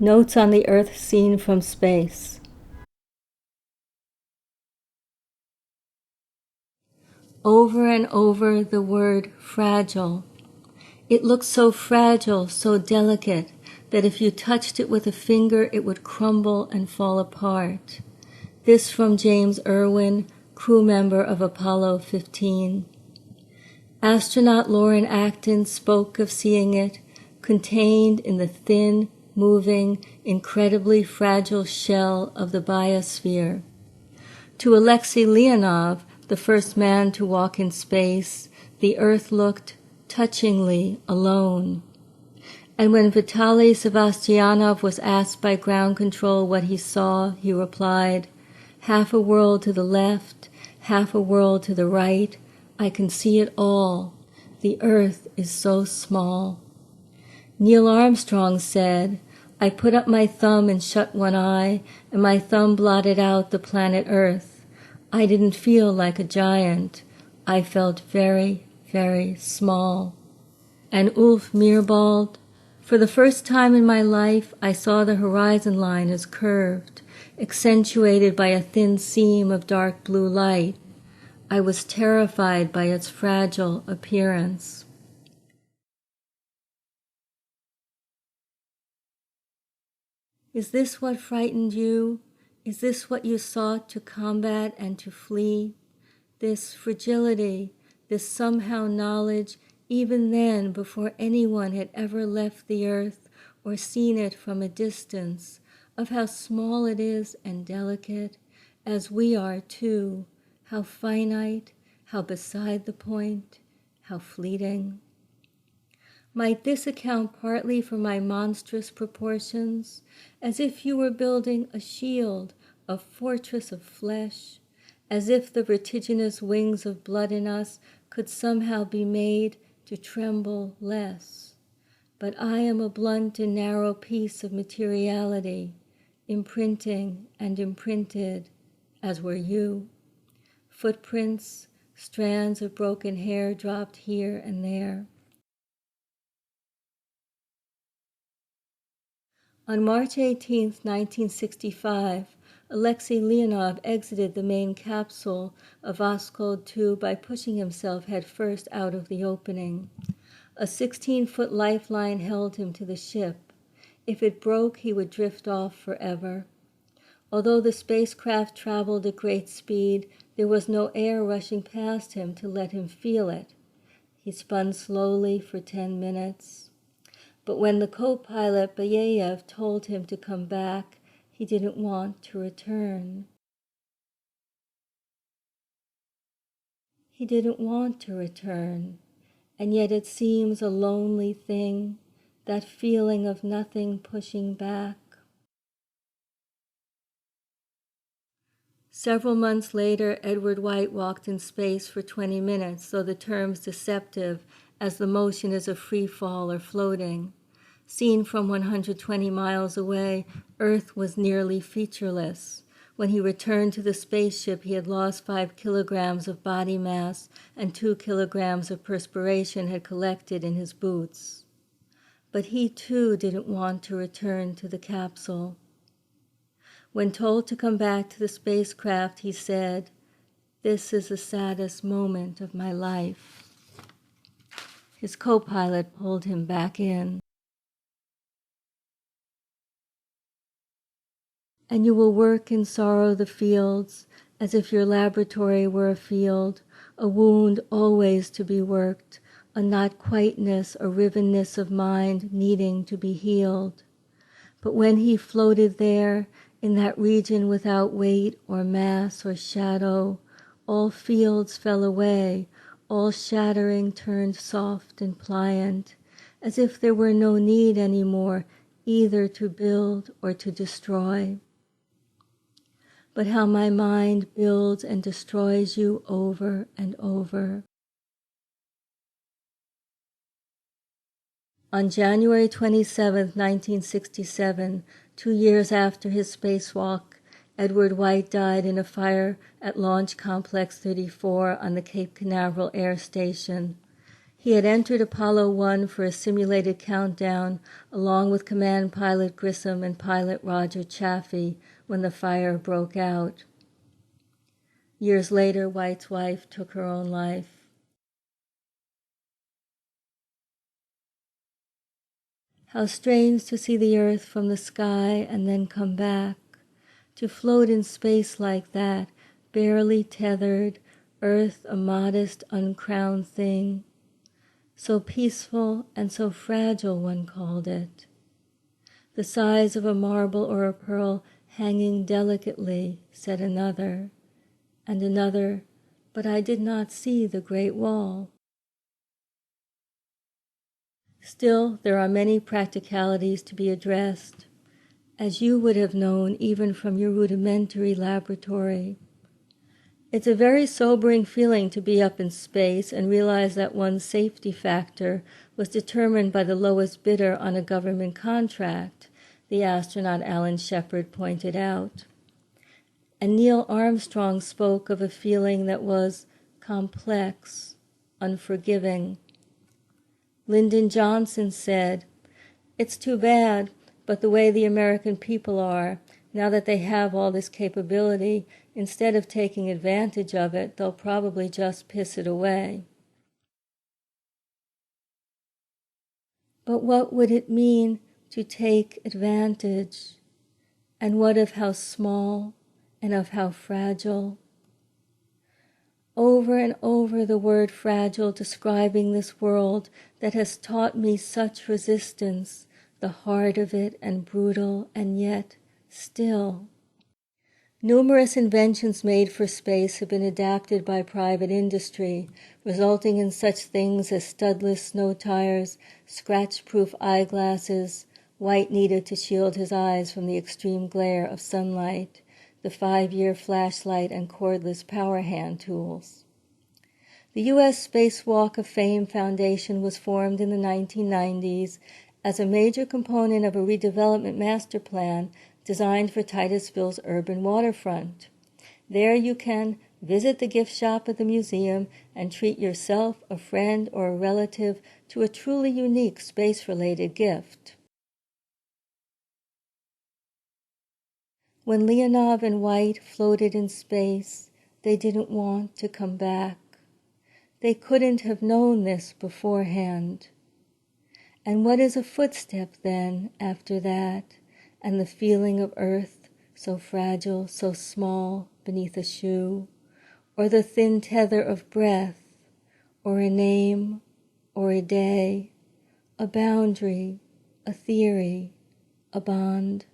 Notes on the Earth seen from space. Over and over the word fragile. It looked so fragile, so delicate, that if you touched it with a finger it would crumble and fall apart. This from James Irwin, crew member of Apollo 15. Astronaut Lauren Acton spoke of seeing it contained in the thin, moving, incredibly fragile shell of the biosphere. To Alexei Leonov, the first man to walk in space, the Earth looked touchingly alone. And when Vitaly Sevastyanov was asked by ground control what he saw, he replied, "Half a world to the left, half a world to the right, I can see it all. The Earth is so small." Neil Armstrong said, "I put up my thumb and shut one eye, and my thumb blotted out the planet Earth. I didn't feel like a giant. I felt very, very small." And Ulf Meerwald, "For the first time in my life, I saw the horizon line as curved, accentuated by a thin seam of dark blue light. I was terrified by its fragile appearance." Is this what frightened you? Is this what you sought to combat and to flee? This fragility, this somehow knowledge, even then before anyone had ever left the earth or seen it from a distance, of how small it is and delicate, as we are too, how finite, how beside the point, how fleeting. Might this account partly for my monstrous proportions, as if you were building a shield, a fortress of flesh, as if the vertiginous wings of blood in us could somehow be made to tremble less. But I am a blunt and narrow piece of materiality, imprinting and imprinted, as were you. Footprints, strands of broken hair dropped here and there. On March 18, 1965, Alexei Leonov exited the main capsule of Voskhod 2 by pushing himself headfirst out of the opening. A 16-foot lifeline held him to the ship. If it broke, he would drift off forever. Although the spacecraft traveled at great speed, there was no air rushing past him to let him feel it. He spun slowly for 10 minutes. But when the co-pilot Bayev told him to come back, he didn't want to return. He didn't want to return, and yet it seems a lonely thing, that feeling of nothing pushing back. Several months later, Edward White walked in space for 20 minutes, though the term's deceptive, as the motion is a free fall or floating. Seen from 120 miles away, Earth was nearly featureless. When he returned to the spaceship, he had lost 5 kilograms of body mass, and 2 kilograms of perspiration had collected in his boots. But he too didn't want to return to the capsule. When told to come back to the spacecraft, he said, "This is the saddest moment of my life." His co-pilot pulled him back in. And you will work in sorrow the fields, as if your laboratory were a field, a wound always to be worked, a not quiteness or rivenness of mind needing to be healed. But when he floated there, in that region without weight or mass or shadow, all fields fell away, all shattering turned soft and pliant, as if there were no need any more either to build or to destroy. But how my mind builds and destroys you over and over. On January 27, 1967, 2 years after his spacewalk, Edward White died in a fire at Launch Complex 34 on the Cape Canaveral Air Station. He had entered Apollo 1 for a simulated countdown, along with Command Pilot Grissom and Pilot Roger Chaffee, when the fire broke out. Years later, White's wife took her own life. How strange to see the earth from the sky and then come back, to float in space like that, barely tethered, earth a modest, uncrowned thing. So peaceful and so fragile, one called it. The size of a marble or a pearl hanging delicately, said another, and another, but I did not see the great wall. Still, there are many practicalities to be addressed, as you would have known even from your rudimentary laboratory. It's a very sobering feeling to be up in space and realize that one's safety factor was determined by the lowest bidder on a government contract, the astronaut Alan Shepard pointed out. And Neil Armstrong spoke of a feeling that was complex, unforgiving. Lyndon Johnson said, "It's too bad, but the way the American people are, now that they have all this capability, instead of taking advantage of it, they'll probably just piss it away." But what would it mean to take advantage? And what of how small and of how fragile? Over and over the word fragile describing this world that has taught me such resistance, the heart of it and brutal and yet still. Numerous inventions made for space have been adapted by private industry, resulting in such things as studless snow tires, scratch-proof eyeglasses, white needed to shield his eyes from the extreme glare of sunlight, the 5-year flashlight and cordless power hand tools. The U.S. Spacewalk of Fame Foundation was formed in the 1990s as a major component of a redevelopment master plan designed for Titusville's urban waterfront. There you can visit the gift shop at the museum and treat yourself, a friend, or a relative to a truly unique space-related gift. When Leonov and White floated in space, they didn't want to come back. They couldn't have known this beforehand. And what is a footstep then after that, and the feeling of earth so fragile, so small beneath a shoe, or the thin tether of breath, or a name, or a day, a boundary, a theory, a bond?